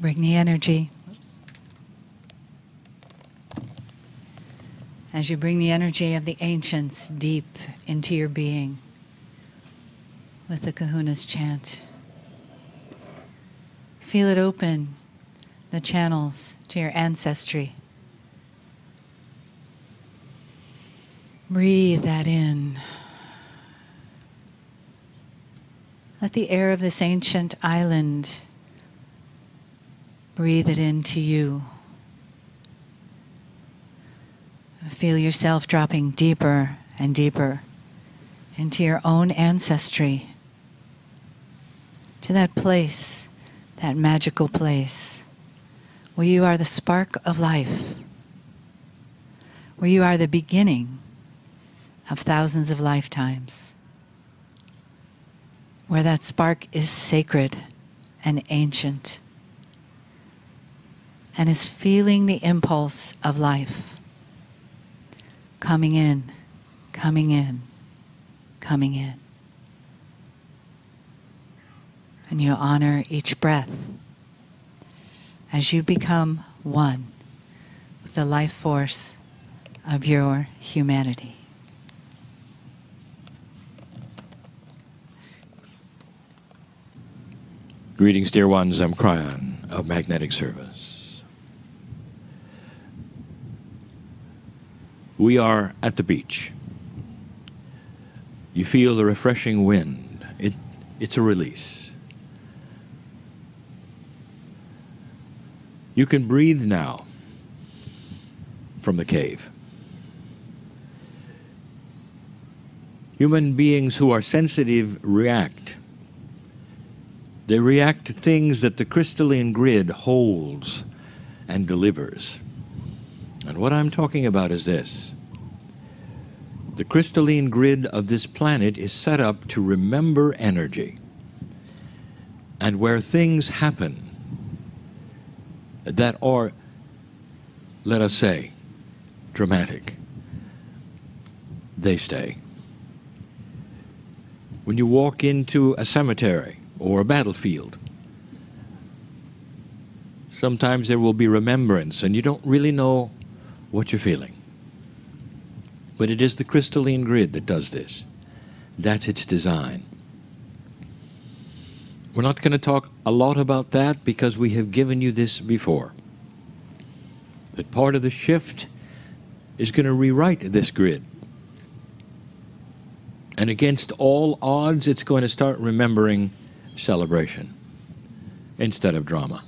Bring the energy. As you bring the energy of the ancients deep into your being with the Kahuna's chant, feel it open the channels to your ancestry. Breathe that in. Let the air of this ancient island breathe it into you. Feel yourself dropping deeper and deeper into your own ancestry, to that place, that magical place, where you are the spark of life, where you are the beginning of thousands of lifetimes, where that spark is sacred and ancient, and is feeling the impulse of life coming in, coming in, coming in. And you honor each breath as you become one with the life force of your humanity. Greetings, dear ones. I'm Kryon of Magnetic Service. We are at the beach. You feel the refreshing wind. It's a release. You can breathe now from the cave. Human beings who are sensitive react. They react to things that the crystalline grid holds and delivers. And what I'm talking about is this. The crystalline grid of this planet is set up to remember energy. And where things happen that are, let us say, dramatic, they stay. When you walk into a cemetery or a battlefield, sometimes there will be remembrance and you don't really know what you're feeling. But it is the crystalline grid that does this. That's its design. We're not going to talk a lot about that because we have given you this before. That part of the shift is going to rewrite this grid. And against all odds, it's going to start remembering celebration instead of drama.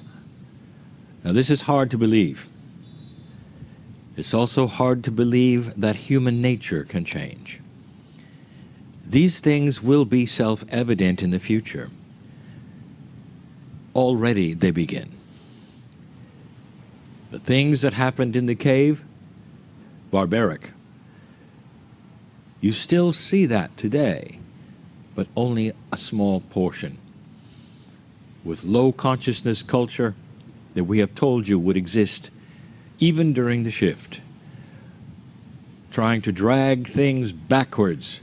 Now, this is hard to believe. It's also hard to believe that human nature can change. These things will be self-evident in the future. Already they begin. The things that happened in the cave, barbaric. You still see that today, but only a small portion. With low consciousness culture that we have told you would exist even during the shift, trying to drag things backwards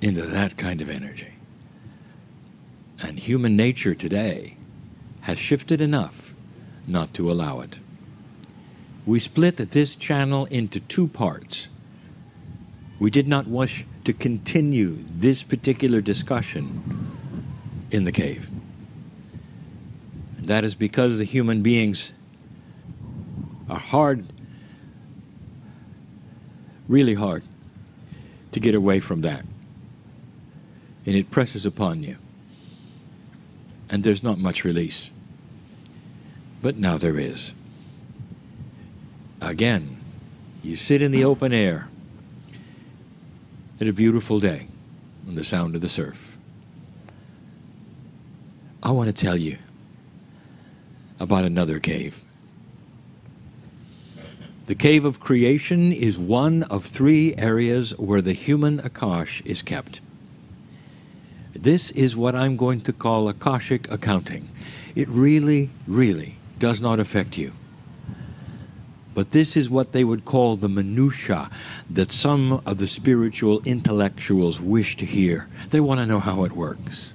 into that kind of energy. And human nature today has shifted enough not to allow it. We split this channel into two parts. We did not wish to continue this particular discussion in the cave. And that is because the human beings are hard, really hard, to get away from that. And it presses upon you. And there's not much release. But now there is. Again, you sit in the open air at a beautiful day on the sound of the surf. I want to tell you about another cave. The cave of creation is one of 3 areas where the human Akash is kept. This is what I'm going to call Akashic accounting. It really, really does not affect you. But this is what they would call the minutiae that some of the spiritual intellectuals wish to hear. They want to know how it works.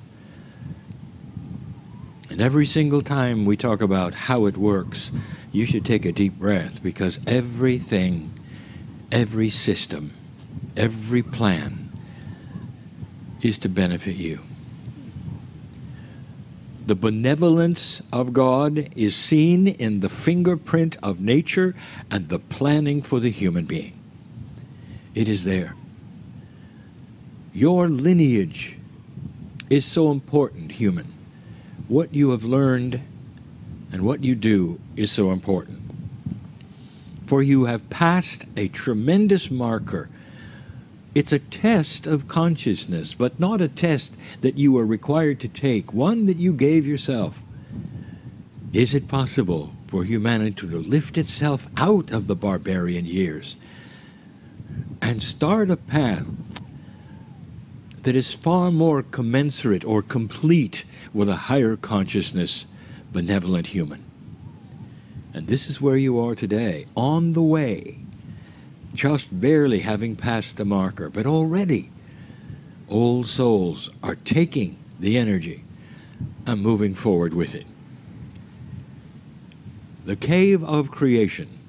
And every single time we talk about how it works, you should take a deep breath, because everything, every system, every plan is to benefit you. The benevolence of God is seen in the fingerprint of nature and the planning for the human being. It is there. Your lineage is so important, human. What you have learned and what you do is so important. For you have passed a tremendous marker. It's a test of consciousness, but not a test that you are required to take, one that you gave yourself. Is it possible for humanity to lift itself out of the barbarian years and start a path that is far more commensurate or complete with a higher consciousness, benevolent human? And this is where you are today, on the way, just barely having passed the marker, but already old souls are taking the energy and moving forward with it. The cave of creation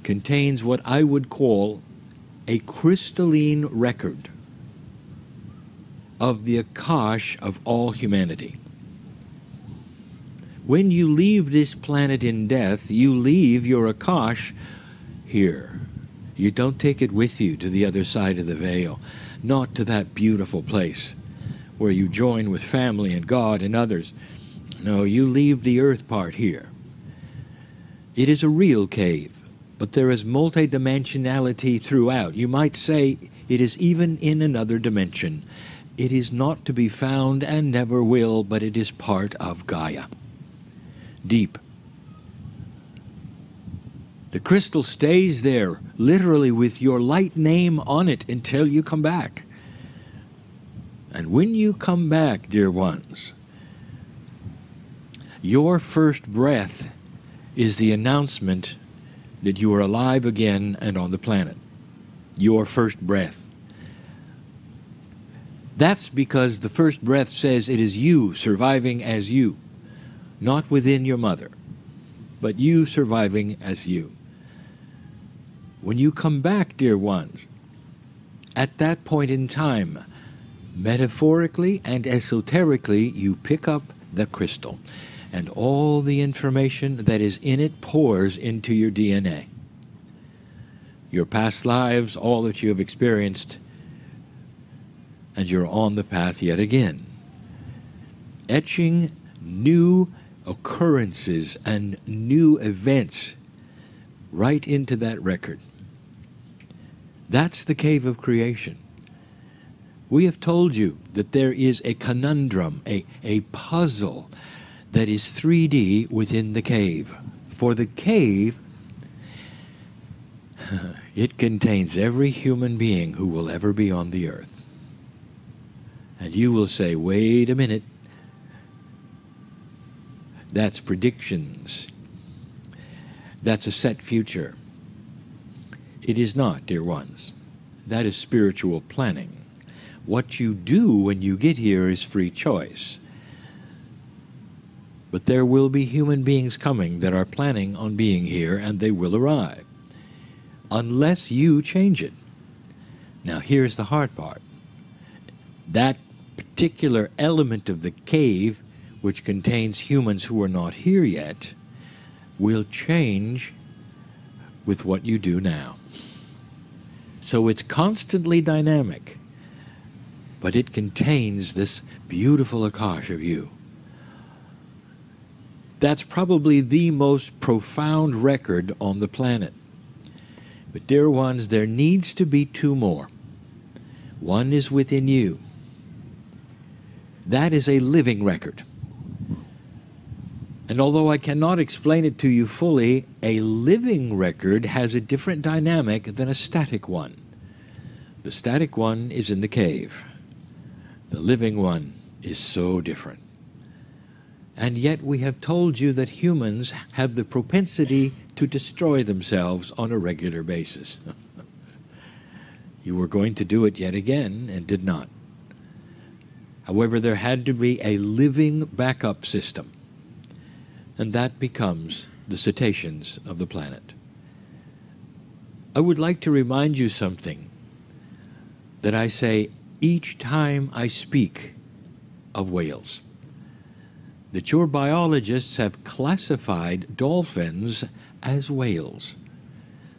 contains what I would call a crystalline record of the Akash of all humanity. When you leave this planet in death, you leave your Akash here. You don't take it with you to the other side of the veil, not to that beautiful place where you join with family and God and others. No, you leave the earth part here. It is a real cave, but there is multidimensionality throughout. You might say it is even in another dimension. It is not to be found and never will, but it is part of Gaia. Deep. The crystal stays there, literally with your light name on it, until you come back. And when you come back, dear ones, your first breath is the announcement that you are alive again and on the planet. Your first breath. That's because the first breath says it is you surviving as you, not within your mother, but you surviving as you. When you come back, dear ones, at that point in time, metaphorically and esoterically, you pick up the crystal, and all the information that is in it pours into your DNA. Your past lives, all that you have experienced, and you're on the path yet again, etching new occurrences and new events right into that record. That's the cave of creation. We have told you that there is a conundrum, a puzzle that is 3D within the cave. For the cave, it contains every human being who will ever be on the earth. And you will say, wait a minute, that's predictions. That's a set future. It is not, dear ones. That is spiritual planning. What you do when you get here is free choice. But there will be human beings coming that are planning on being here, and they will arrive, unless you change it. Now here's the hard part. That particular element of the cave, which contains humans who are not here yet, will change with what you do now. So it's constantly dynamic, but it contains this beautiful Akash of you. That's probably the most profound record on the planet. But dear ones, there needs to be two more. One is within you. That is a living record. And although I cannot explain it to you fully, a living record has a different dynamic than a static one. The static one is in the cave. The living one is so different. And yet we have told you that humans have the propensity to destroy themselves on a regular basis. You were going to do it yet again and did not. However, there had to be a living backup system, and that becomes the cetaceans of the planet. I would like to remind you something that I say each time I speak of whales, that your biologists have classified dolphins as whales.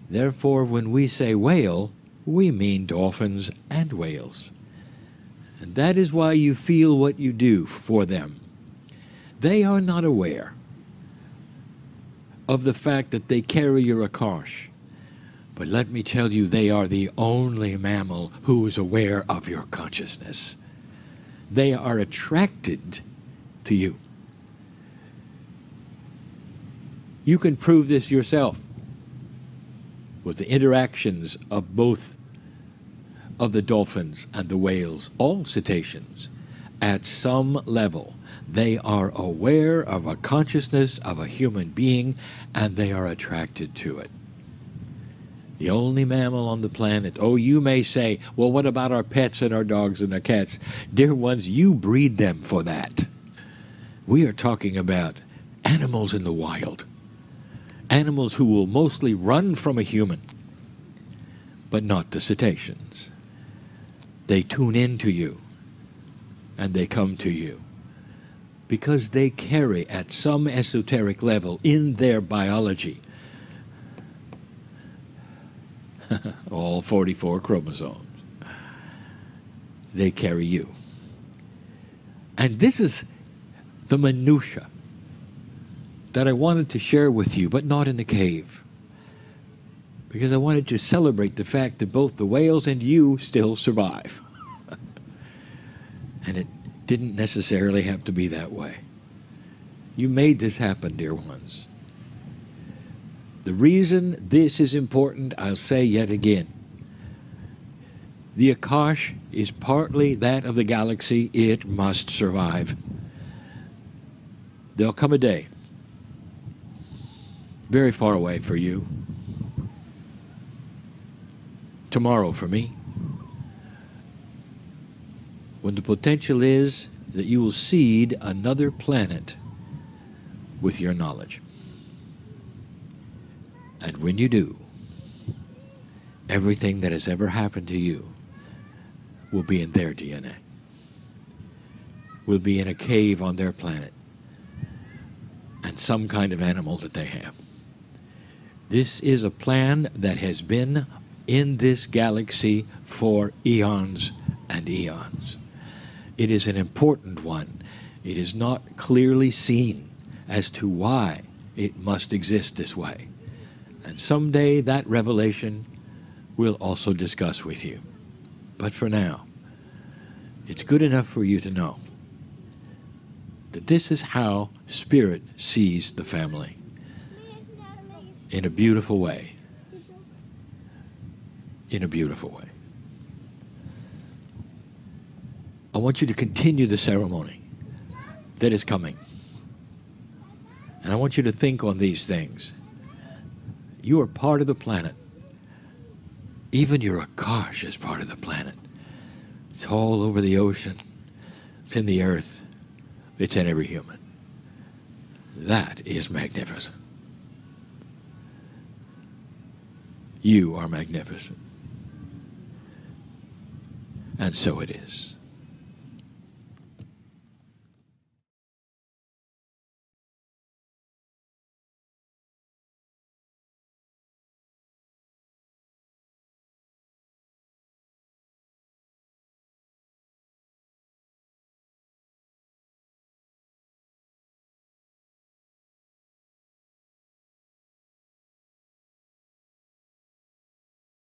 Therefore, when we say whale, we mean dolphins and whales. And that is why you feel what you do for them. They are not aware of the fact that they carry your Akash. But let me tell you, they are the only mammal who is aware of your consciousness. They are attracted to you. You can prove this yourself with the interactions of both of the dolphins and the whales, all cetaceans. At some level, they are aware of a consciousness of a human being, and they are attracted to it. The only mammal on the planet. Oh, you may say, well, what about our pets and our dogs and our cats? Dear ones, you breed them for that. We are talking about animals in the wild. Animals who will mostly run from a human, but not the cetaceans. They tune into you, and they come to you, because they carry at some esoteric level in their biology all 44 chromosomes. They carry you. And this is the minutia that I wanted to share with you, but not in the cave. Because I wanted to celebrate the fact that both the whales and you still survive. And it didn't necessarily have to be that way. You made this happen, dear ones. The reason this is important, I'll say yet again. The Akash is partly that of the galaxy. It must survive. There'll come a day, very far away for you, tomorrow for me, when the potential is that you will seed another planet with your knowledge. And when you do, everything that has ever happened to you will be in their DNA. Will be in a cave on their planet, and some kind of animal that they have. This is a plan that has been in this galaxy for eons and eons. It is an important one. It is not clearly seen as to why it must exist this way. And someday that revelation we'll also discuss with you. But for now, it's good enough for you to know that this is how Spirit sees the family, in a beautiful way. In a beautiful way. I want you to continue the ceremony that is coming. And I want you to think on these things. You are part of the planet. Even your Akash is part of the planet. It's all over the ocean. It's in the earth. It's in every human. That is magnificent. You are magnificent. And so it is.